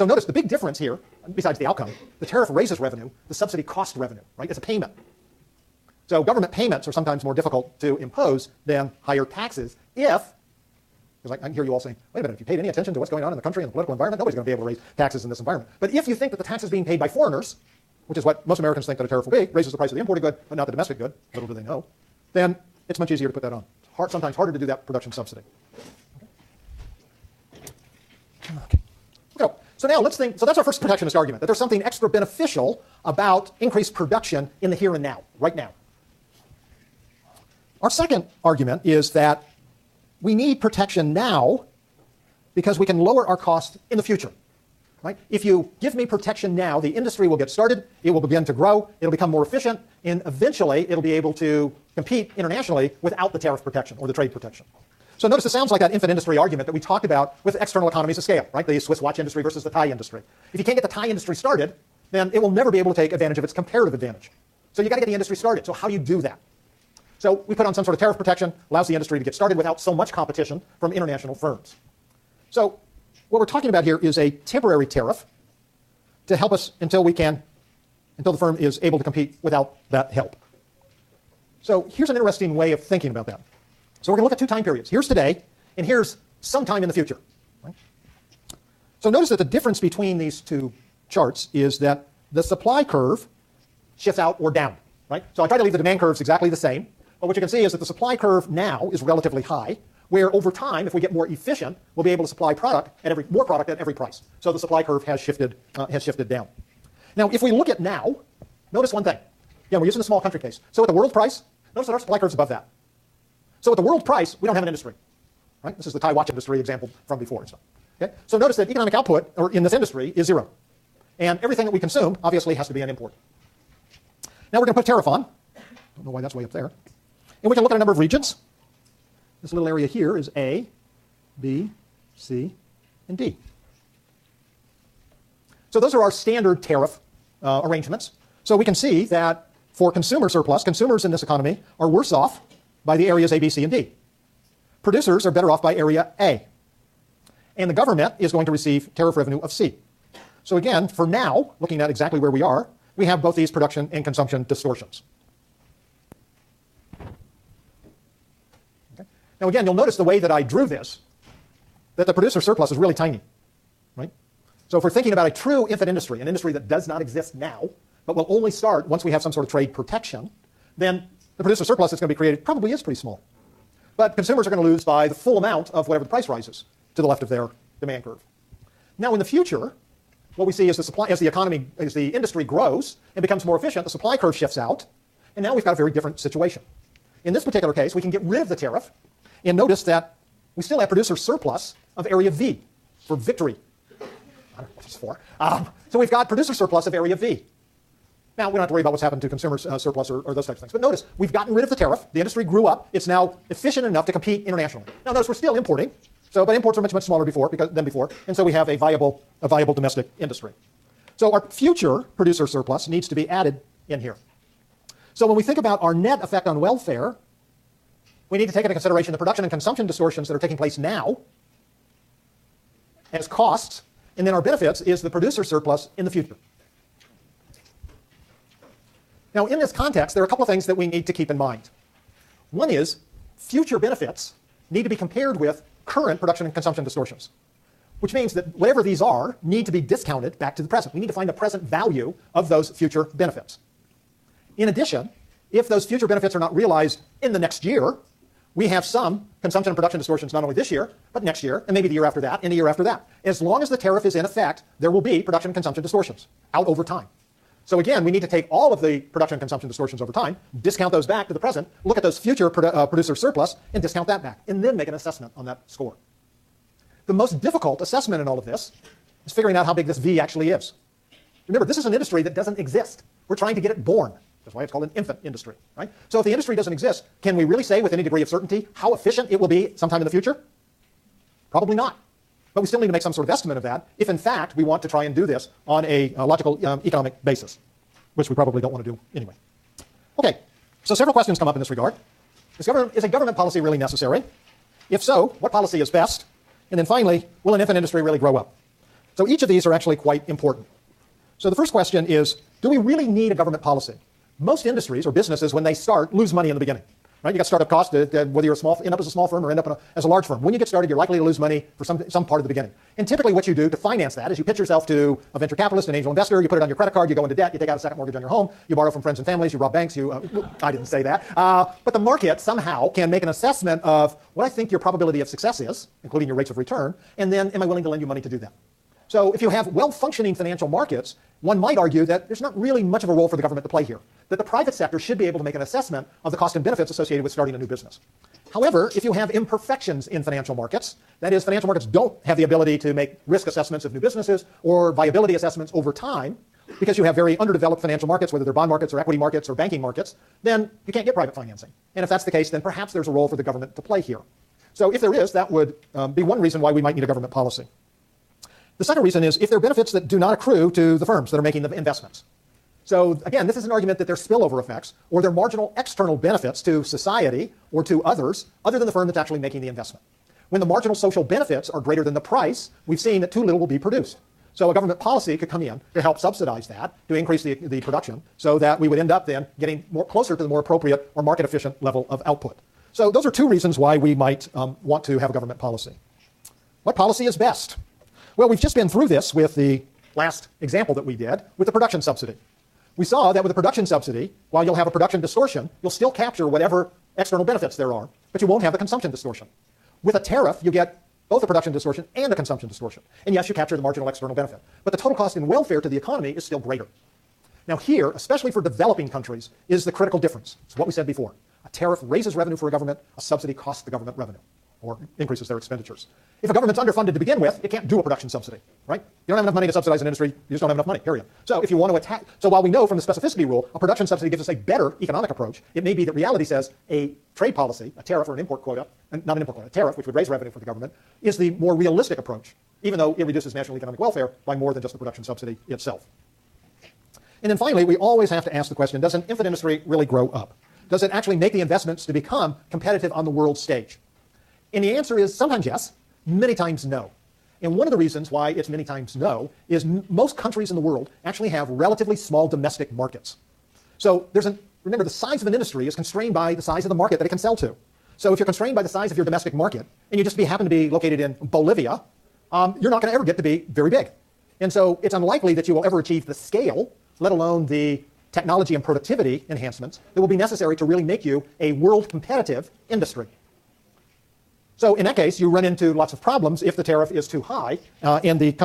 So notice the big difference here, besides the outcome, the tariff raises revenue, the subsidy costs revenue, right? It's a payment. So government payments are sometimes more difficult to impose than higher taxes if, because I can hear you all saying, wait a minute, if you paid any attention to what's going on in the country and the political environment, nobody's going to be able to raise taxes in this environment. But if you think that the tax is being paid by foreigners, which is what most Americans think that a tariff will be, raises the price of the imported good, but not the domestic good, little do they know, then it's much easier to put that on. It's sometimes harder to do that production subsidy. Okay. So now let's think, so that's our first protectionist argument, that there's something extra beneficial about increased production in the here and now, right now. Our second argument is that we need protection now because we can lower our cost in the future. Right? If you give me protection now, the industry will get started, it will begin to grow, it'll become more efficient, and eventually it'll be able to compete internationally without the tariff protection or the trade protection. So notice it sounds like that infant industry argument that we talked about with external economies of scale, right? The Swiss watch industry versus the tie industry. If you can't get the tie industry started, then it will never be able to take advantage of its comparative advantage. So you got to get the industry started. So how do you do that? So we put on some sort of tariff protection, allows the industry to get started without so much competition from international firms. So what we're talking about here is a temporary tariff to help us until the firm is able to compete without that help. So here's an interesting way of thinking about that. So we're going to look at two time periods. Here's today, and here's sometime in the future. Right? So notice that the difference between these two charts is that the supply curve shifts out or down. Right? So I try to leave the demand curves exactly the same, but what you can see is that the supply curve now is relatively high, where over time, if we get more efficient, we'll be able to supply more product at every price. So the supply curve has shifted down. Now, if we look at now, notice one thing. Yeah, we're using the small country case. So at the world price, notice that our supply curve is above that. So at the world price, we don't have an industry. Right? This is the Thai watch industry example from before and stuff. Okay? So notice that economic output in this industry is zero. And everything that we consume obviously has to be an import. Now we're going to put a tariff on. I don't know why that's way up there. And we can look at a number of regions. This little area here is A, B, C, and D. So those are our standard tariff arrangements. So we can see that for consumer surplus, consumers in this economy are worse off by the areas A, B, C, and D. Producers are better off by area A. And the government is going to receive tariff revenue of C. So again, for now, looking at exactly where we are, we have both these production and consumption distortions. Okay. Now again, you'll notice the way that I drew this, that the producer surplus is really tiny. Right? So if we're thinking about a true infant industry, an industry that does not exist now, but will only start once we have some sort of trade protection, then the producer surplus that's going to be created probably is pretty small. But consumers are going to lose by the full amount of whatever the price rises to the left of their demand curve. Now in the future, what we see is as the industry grows and becomes more efficient, the supply curve shifts out, and now we've got a very different situation. In this particular case, we can get rid of the tariff, and notice that we still have producer surplus of area V for victory. I don't know what it's for. So we've got producer surplus of area V. Now, we don't have to worry about what's happened to consumer surplus or those types of things. But notice, we've gotten rid of the tariff. The industry grew up. It's now efficient enough to compete internationally. Now, notice we're still importing. But imports are much, much smaller than before. And so we have a viable domestic industry. So our future producer surplus needs to be added in here. So when we think about our net effect on welfare, we need to take into consideration the production and consumption distortions that are taking place now as costs. And then our benefits is the producer surplus in the future. Now, in this context, there are a couple of things that we need to keep in mind. One is future benefits need to be compared with current production and consumption distortions, which means that whatever these are need to be discounted back to the present. We need to find the present value of those future benefits. In addition, if those future benefits are not realized in the next year, we have some consumption and production distortions not only this year, but next year, and maybe the year after that, and the year after that. As long as the tariff is in effect, there will be production and consumption distortions out over time. So again, we need to take all of the production and consumption distortions over time, discount those back to the present, look at those future producer surplus, and discount that back, and then make an assessment on that score. The most difficult assessment in all of this is figuring out how big this V actually is. Remember, this is an industry that doesn't exist. We're trying to get it born. That's why it's called an infant industry, right? So if the industry doesn't exist, can we really say with any degree of certainty how efficient it will be sometime in the future? Probably not. But we still need to make some sort of estimate of that if, in fact, we want to try and do this on a logical economic basis, which we probably don't want to do anyway. Okay, so several questions come up in this regard. Is a government policy really necessary? If so, what policy is best? And then finally, will an infant industry really grow up? So each of these are actually quite important. So the first question is, do we really need a government policy? Most industries or businesses, when they start, lose money in the beginning. Right? You got startup costs, whether you're end up as a small firm or end up as a large firm. When you get started, you're likely to lose money for some part of the beginning. And typically what you do to finance that is you pitch yourself to a venture capitalist, an angel investor, you put it on your credit card, you go into debt, you take out a second mortgage on your home, you borrow from friends and families, you rob banks, I didn't say that. But the market somehow can make an assessment of what I think your probability of success is, including your rates of return, and then am I willing to lend you money to do that? So if you have well-functioning financial markets, one might argue that there's not really much of a role for the government to play here, that the private sector should be able to make an assessment of the cost and benefits associated with starting a new business. However, if you have imperfections in financial markets, that is, financial markets don't have the ability to make risk assessments of new businesses or viability assessments over time, because you have very underdeveloped financial markets, whether they're bond markets or equity markets or banking markets, then you can't get private financing. And if that's the case, then perhaps there's a role for the government to play here. So if there is, that would be one reason why we might need a government policy. The second reason is if there are benefits that do not accrue to the firms that are making the investments. So again, this is an argument that there are spillover effects or there are marginal external benefits to society or to others other than the firm that's actually making the investment. When the marginal social benefits are greater than the price, we've seen that too little will be produced. So a government policy could come in to help subsidize that, to increase the production, so that we would end up then getting closer to the more appropriate or market efficient level of output. So those are two reasons why we might want to have a government policy. What policy is best? Well, we've just been through this with the last example that we did with the production subsidy. We saw that with a production subsidy, while you'll have a production distortion, you'll still capture whatever external benefits there are, but you won't have the consumption distortion. With a tariff, you get both the production distortion and the consumption distortion. And yes, you capture the marginal external benefit, but the total cost in welfare to the economy is still greater. Now here, especially for developing countries, is the critical difference. It's what we said before. A tariff raises revenue for a government, a subsidy costs the government revenue, or increases their expenditures. If a government's underfunded to begin with, it can't do a production subsidy, right? You don't have enough money to subsidize an industry, you just don't have enough money, period. So if you want to attack, so while we know from the specificity rule, a production subsidy gives us a better economic approach, it may be that reality says a trade policy, a tariff or an import quota, not an import quota, a tariff, which would raise revenue for the government, is the more realistic approach, even though it reduces national economic welfare by more than just the production subsidy itself. And then finally, we always have to ask the question, does an infant industry really grow up? Does it actually make the investments to become competitive on the world stage? And the answer is sometimes yes, many times no. And one of the reasons why it's many times no is most countries in the world actually have relatively small domestic markets. So remember, the size of an industry is constrained by the size of the market that it can sell to. So if you're constrained by the size of your domestic market and you just happen to be located in Bolivia, you're not going to ever get to be very big. And so it's unlikely that you will ever achieve the scale, let alone the technology and productivity enhancements that will be necessary to really make you a world competitive industry. So in that case, you run into lots of problems if the tariff is too high and the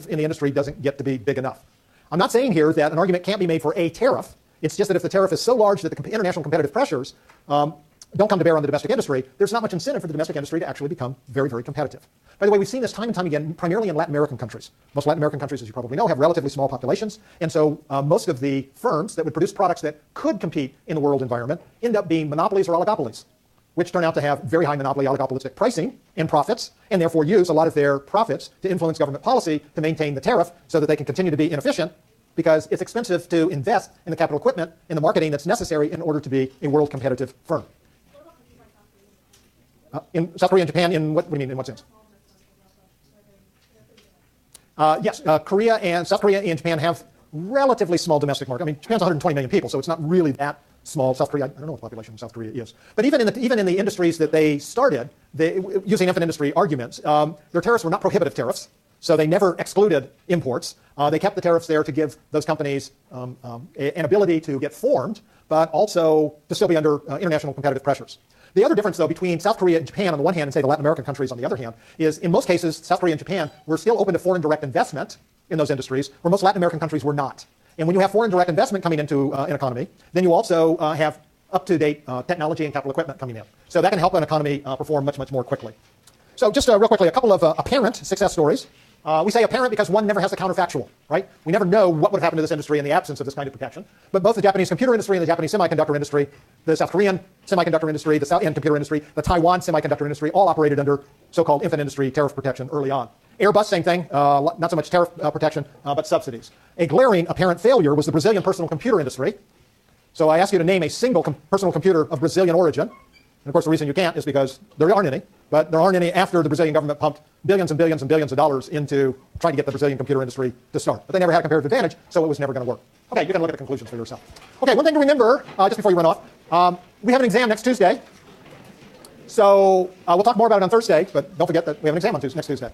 industry doesn't get to be big enough. I'm not saying here that an argument can't be made for a tariff. It's just that if the tariff is so large that the international competitive pressures don't come to bear on the domestic industry, there's not much incentive for the domestic industry to actually become very, very competitive. By the way, we've seen this time and time again, primarily in Latin American countries. Most Latin American countries, as you probably know, have relatively small populations, and so most of the firms that would produce products that could compete in the world environment end up being monopolies or oligopolies, which turn out to have very high monopoly oligopolistic pricing and profits, and therefore use a lot of their profits to influence government policy to maintain the tariff so that they can continue to be inefficient, because it's expensive to invest in the capital equipment and the marketing that's necessary in order to be a world competitive firm. In South Korea and Japan, what do you mean, in what sense? Yes, South Korea and Japan have relatively small domestic market. I mean, Japan's 120 million people, so it's not really that small. South Korea, I don't know what the population of South Korea is. But even in the industries that they started, using infant industry arguments, their tariffs were not prohibitive tariffs, so they never excluded imports. They kept the tariffs there to give those companies an ability to get formed, but also to still be under international competitive pressures. The other difference, though, between South Korea and Japan on the one hand and, say, the Latin American countries on the other hand, is in most cases, South Korea and Japan were still open to foreign direct investment in those industries, where most Latin American countries were not. And when you have foreign direct investment coming into an economy, then you also have up-to-date technology and capital equipment coming in. So that can help an economy perform much, much more quickly. So just real quickly, a couple of apparent success stories. We say apparent because one never has the counterfactual, right? We never know what would have happened to this industry in the absence of this kind of protection. But both the Japanese computer industry and the Japanese semiconductor industry, the South Korean semiconductor industry, the South Korean computer industry, the Taiwan semiconductor industry, all operated under so-called infant industry tariff protection early on. Airbus, same thing, not so much tariff protection, but subsidies. A glaring apparent failure was the Brazilian personal computer industry. So I ask you to name a single personal computer of Brazilian origin. And of course, the reason you can't is because there aren't any. But there aren't any after the Brazilian government pumped billions and billions and billions of dollars into trying to get the Brazilian computer industry to start. But they never had a comparative advantage, so it was never going to work. Okay, you can look at the conclusions for yourself. Okay, one thing to remember, just before you run off, we have an exam next Tuesday. So we'll talk more about it on Thursday, but don't forget that we have an exam on next Tuesday.